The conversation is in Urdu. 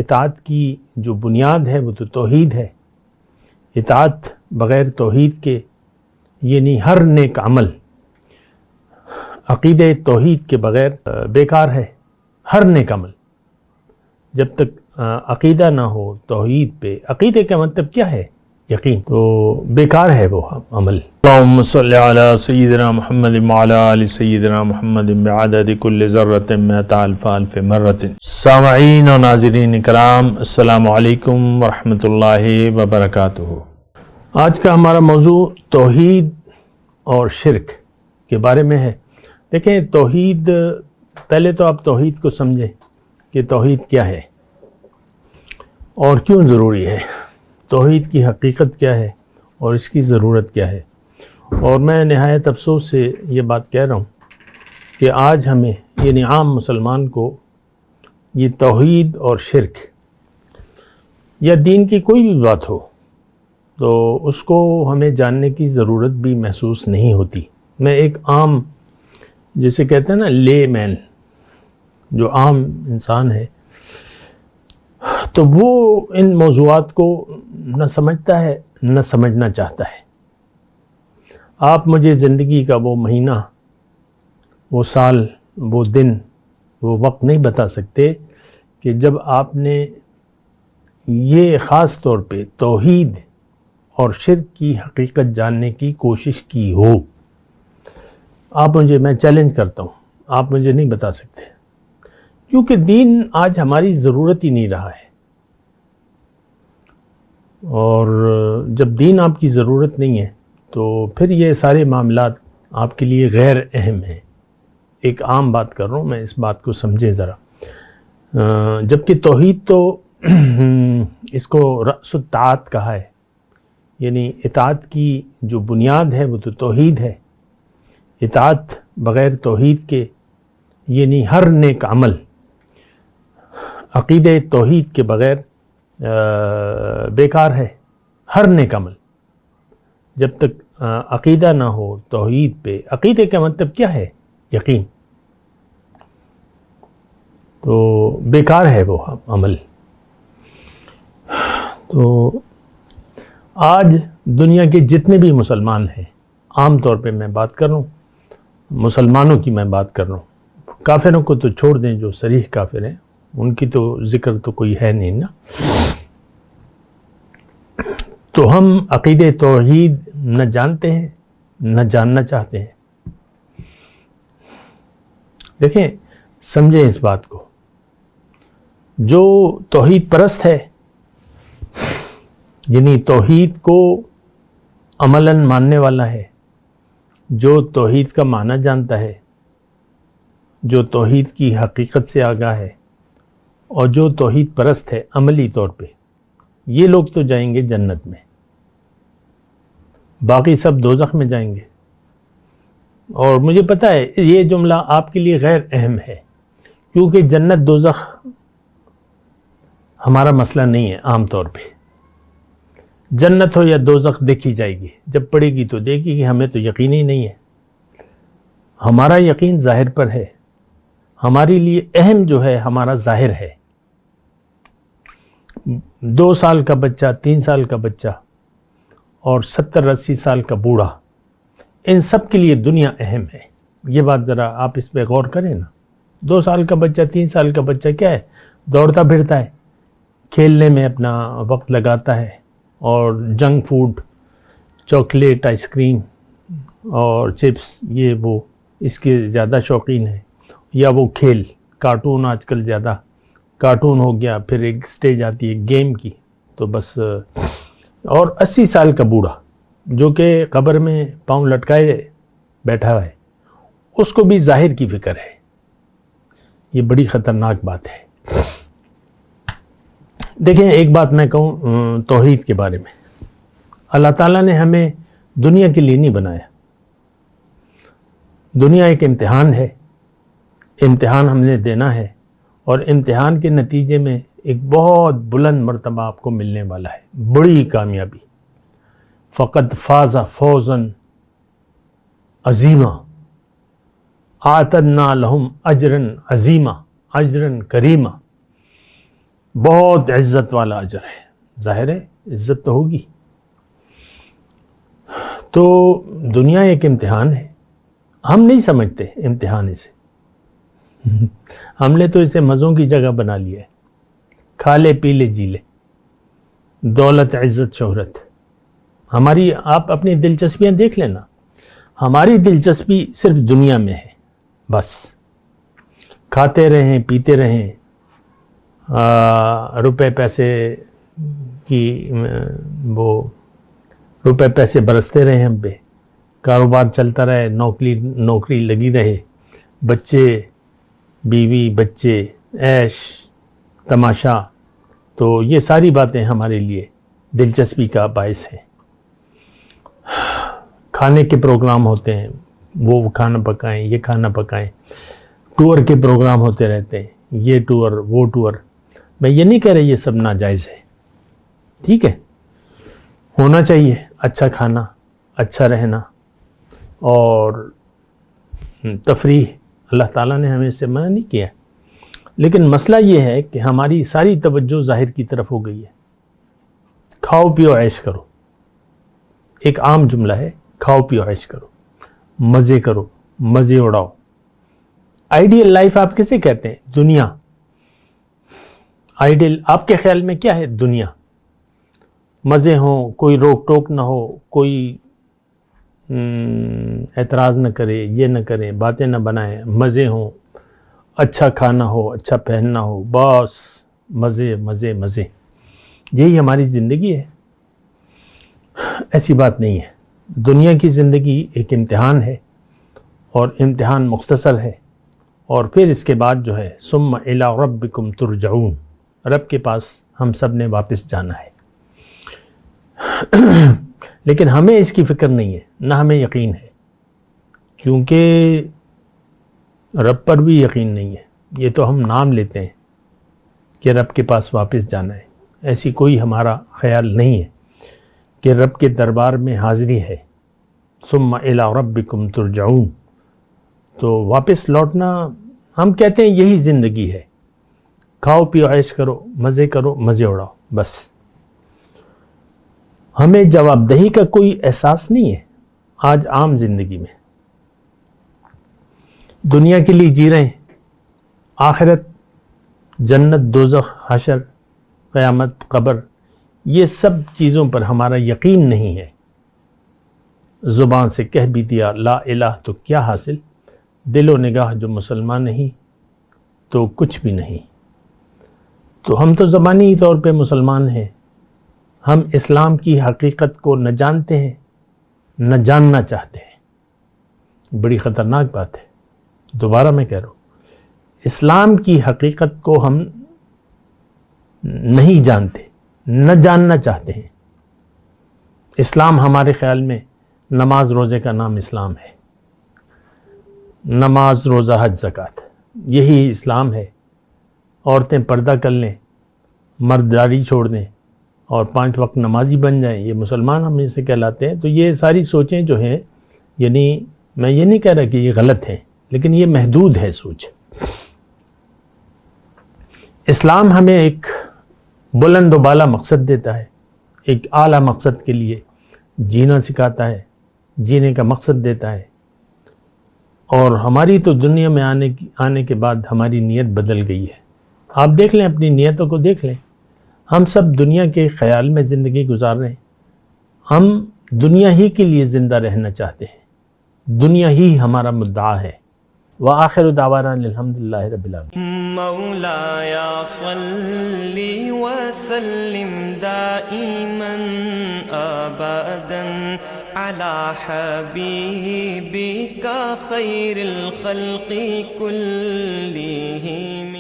اطاعت کی جو بنیاد ہے وہ تو توحید ہے. اطاعت بغیر توحید کے یعنی ہر نیک عمل عقیدہ توحید کے بغیر بیکار ہے. ہر نیک عمل جب تک عقیدہ نہ ہو توحید پہ، عقیدے کا مطلب کیا ہے؟ یقین، تو بیکار ہے وہ عمل. اللہم صلی علی سیدنا محمد وعلی آل سیدنا محمد بعدد کل ذرۃ مئۃ الف الف مرۃ. سامعین و ناظرین کرام، السلام علیکم ورحمۃ اللہ وبرکاتہ. آج کا ہمارا موضوع توحید اور شرک کے بارے میں ہے. دیکھیں، توحید، پہلے تو آپ توحید کو سمجھیں کہ توحید کیا ہے اور کیوں ضروری ہے، توحید کی حقیقت کیا ہے اور اس کی ضرورت کیا ہے. اور میں نہایت افسوس سے یہ بات کہہ رہا ہوں کہ آج ہمیں یعنی عام مسلمان کو یہ توحید اور شرک یا دین کی کوئی بھی بات ہو تو اس کو ہمیں جاننے کی ضرورت بھی محسوس نہیں ہوتی. میں ایک عام، جسے کہتے ہیں نا لے مین، جو عام انسان ہے، تو وہ ان موضوعات کو نہ سمجھتا ہے نہ سمجھنا چاہتا ہے. آپ مجھے زندگی کا وہ مہینہ، وہ سال، وہ دن، وہ وقت نہیں بتا سکتے کہ جب آپ نے یہ خاص طور پہ توحید اور شرک کی حقیقت جاننے کی کوشش کی ہو. آپ مجھے، میں چیلنج کرتا ہوں، آپ مجھے نہیں بتا سکتے، کیونکہ دین آج ہماری ضرورت ہی نہیں رہا ہے. اور جب دین آپ کی ضرورت نہیں ہے تو پھر یہ سارے معاملات آپ کے لیے غیر اہم ہیں. ایک عام بات کر رہا ہوں میں، اس بات کو سمجھیں ذرا. جبکہ توحید تو اس کو رأس الطاعت کہا ہے، یعنی اطاعت کی جو بنیاد ہے وہ تو توحید ہے. اطاعت بغیر توحید کے یعنی ہر نیک عمل عقیدہ توحید کے بغیر بیکار ہے. ہر نیک عمل جب تک عقیدہ نہ ہو توحید پہ، عقیدے کا مطلب کیا ہے؟ یقین، تو بیکار ہے وہ عمل. تو آج دنیا کے جتنے بھی مسلمان ہیں، عام طور پہ میں بات کر رہا ہوں، مسلمانوں کی میں بات کر رہا ہوں، کافروں کو تو چھوڑ دیں، جو صریح کافر ہیں ان کی تو ذکر تو کوئی ہے نہیں نا. تو ہم عقیدہ توحید نہ جانتے ہیں نہ جاننا چاہتے ہیں. دیکھیں، سمجھیں اس بات کو. جو توحید پرست ہے، یعنی توحید کو عملاً ماننے والا ہے، جو توحید کا معنی جانتا ہے، جو توحید کی حقیقت سے آگاہ ہے، اور جو توحید پرست ہے عملی طور پہ، یہ لوگ تو جائیں گے جنت میں، باقی سب دوزخ میں جائیں گے. اور مجھے پتہ ہے یہ جملہ آپ کے لیے غیر اہم ہے، کیونکہ جنت دوزخ ہمارا مسئلہ نہیں ہے. عام طور پہ جنت ہو یا دوزخ دیکھی جائے گی، جب پڑے گی تو دیکھے گی. ہمیں تو یقین ہی نہیں ہے. ہمارا یقین ظاہر پر ہے. ہمارے لیے اہم جو ہے ہمارا ظاہر ہے. 2 سال کا بچہ، 3 سال کا بچہ اور 70-80 سال کا بوڑھا، ان سب کے لیے دنیا اہم ہے. یہ بات ذرا آپ اس پہ غور کریں نا. 2 سال کا بچہ، 3 سال کا بچہ کیا ہے؟ دوڑتا پھرتا ہے، کھیلنے میں اپنا وقت لگاتا ہے، اور junk food, chocolate, ice cream اور چپس، یہ وہ اس کے زیادہ شوقین ہے. یا وہ کھیل، کارٹون، آج کل زیادہ کارٹون ہو گیا. پھر ایک سٹیج آتی ہے گیم کی، تو بس. اور 80 سال کا بوڑھا جو کہ قبر میں پاؤں لٹکائے بیٹھا ہے، اس کو بھی ظاہر کی فکر ہے. یہ بڑی خطرناک بات ہے. دیکھیں، ایک بات میں کہوں توحید کے بارے میں. اللہ تعالیٰ نے ہمیں دنیا کے لیے نہیں بنایا. دنیا ایک امتحان ہے. امتحان ہم نے دینا ہے، اور امتحان کے نتیجے میں ایک بہت بلند مرتبہ آپ کو ملنے والا ہے، بڑی کامیابی. فقط فاز فوزا عظیما اعتدنا لهم اجرا عظیما اجرا کریما. بہت عزت والا اجر ہے. ظاہر ہے عزت تو ہوگی. تو دنیا ایک امتحان ہے. ہم نہیں سمجھتے امتحان اسے. ہم نے تو اسے مزوں کی جگہ بنا لیا ہے. کھا لے پی لے جی لے. دولت عزت شہرت. ہماری آپ اپنی دلچسپیاں دیکھ لینا. ہماری دلچسپی صرف دنیا میں ہے بس. کھاتے رہیں پیتے رہیں, روپے پیسے کی وہ روپے پیسے برستے رہے ہم پہ, کاروبار چلتا رہے, نوکری لگی رہے, بچے بیوی بچے عیش تماشا. تو یہ ساری باتیں ہمارے لیے دلچسپی کا باعث ہیں. کھانے کے پروگرام ہوتے ہیں, وہ کھانا پکائیں یہ کھانا پکائیں. ٹور کے پروگرام ہوتے رہتے ہیں, یہ ٹور وہ ٹور. میں یہ نہیں کہہ رہا یہ سب ناجائز ہے, ٹھیک ہے, ہونا چاہیے اچھا کھانا اچھا رہنا اور تفریح. اللہ تعالیٰ نے ہمیں اس سے منع نہیں کیا. لیکن مسئلہ یہ ہے کہ ہماری ساری توجہ ظاہر کی طرف ہو گئی ہے. کھاؤ پیو عیش کرو, ایک عام جملہ ہے. کھاؤ پیو عیش کرو, مزے کرو, مزے اڑاؤ. آئیڈیل لائف آپ کسے کہتے ہیں؟ دنیا. آئیڈیل آپ کے خیال میں کیا ہے؟ دنیا. مزے ہوں, کوئی روک ٹوک نہ ہو, کوئی اعتراض نہ کرے, یہ نہ کریں, باتیں نہ بنائیں, مزے ہوں, اچھا کھانا ہو, اچھا پہننا ہو, بس مزے مزے مزے. یہی ہماری زندگی ہے. ایسی بات نہیں ہے. دنیا کی زندگی ایک امتحان ہے اور امتحان مختصر ہے, اور پھر اس کے بعد جو ہے ثم الی ربکم ترجعون, رب کے پاس ہم سب نے واپس جانا ہے. لیکن ہمیں اس کی فکر نہیں ہے, نہ ہمیں یقین ہے, کیونکہ رب پر بھی یقین نہیں ہے. یہ تو ہم نام لیتے ہیں کہ رب کے پاس واپس جانا ہے. ایسی کوئی ہمارا خیال نہیں ہے کہ رب کے دربار میں حاضری ہے. ثم الی ربکم ترجعون, تو واپس لوٹنا ہم کہتے ہیں یہی زندگی ہے. کھاؤ پیو عیش کرو, مزے کرو, مزے اڑاؤ, بس. ہمیں جواب دہی کا کوئی احساس نہیں ہے آج عام زندگی میں. دنیا کے لیے جی رہے ہیں, آخرت, جنت, دوزخ, حشر, قیامت, قبر, یہ سب چیزوں پر ہمارا یقین نہیں ہے. زبان سے کہہ بھی دیا لا الہ تو کیا حاصل, دل و نگاہ جو مسلمان نہیں تو کچھ بھی نہیں. تو ہم تو زبانی طور پہ مسلمان ہیں, ہم اسلام کی حقیقت کو نہ جانتے ہیں نہ جاننا چاہتے ہیں. بڑی خطرناک بات ہے. دوبارہ میں کہہ رہا ہوں, اسلام کی حقیقت کو ہم نہیں جانتے, نہ جاننا چاہتے ہیں. اسلام ہمارے خیال میں نماز روزے کا نام اسلام ہے. نماز روزہ حج زکوٰۃ, یہی اسلام ہے. عورتیں پردہ کر لیں, مرد داڑھی چھوڑ دیں اور 5 وقت نمازی بن جائیں, یہ مسلمان ہم اسے کہلاتے ہیں. تو یہ ساری سوچیں جو ہیں, یعنی میں یہ نہیں کہہ رہا کہ یہ غلط ہیں, لیکن یہ محدود ہے سوچ. اسلام ہمیں ایک بلند و بالا مقصد دیتا ہے, ایک اعلیٰ مقصد کے لیے جینا سکھاتا ہے, جینے کا مقصد دیتا ہے. اور ہماری تو دنیا میں آنے کے بعد ہماری نیت بدل گئی ہے. آپ دیکھ لیں, اپنی نیتوں کو دیکھ لیں. ہم سب دنیا کے خیال میں زندگی گزار رہے ہیں. ہم دنیا ہی کے لیے زندہ رہنا چاہتے ہیں, دنیا ہی ہمارا مدعا ہے. وآخر دعوانا الحمدللہ رب العالمین. مولایا صلی وسلم دائما ابدا على حبیبک خیر الخلق کلہم.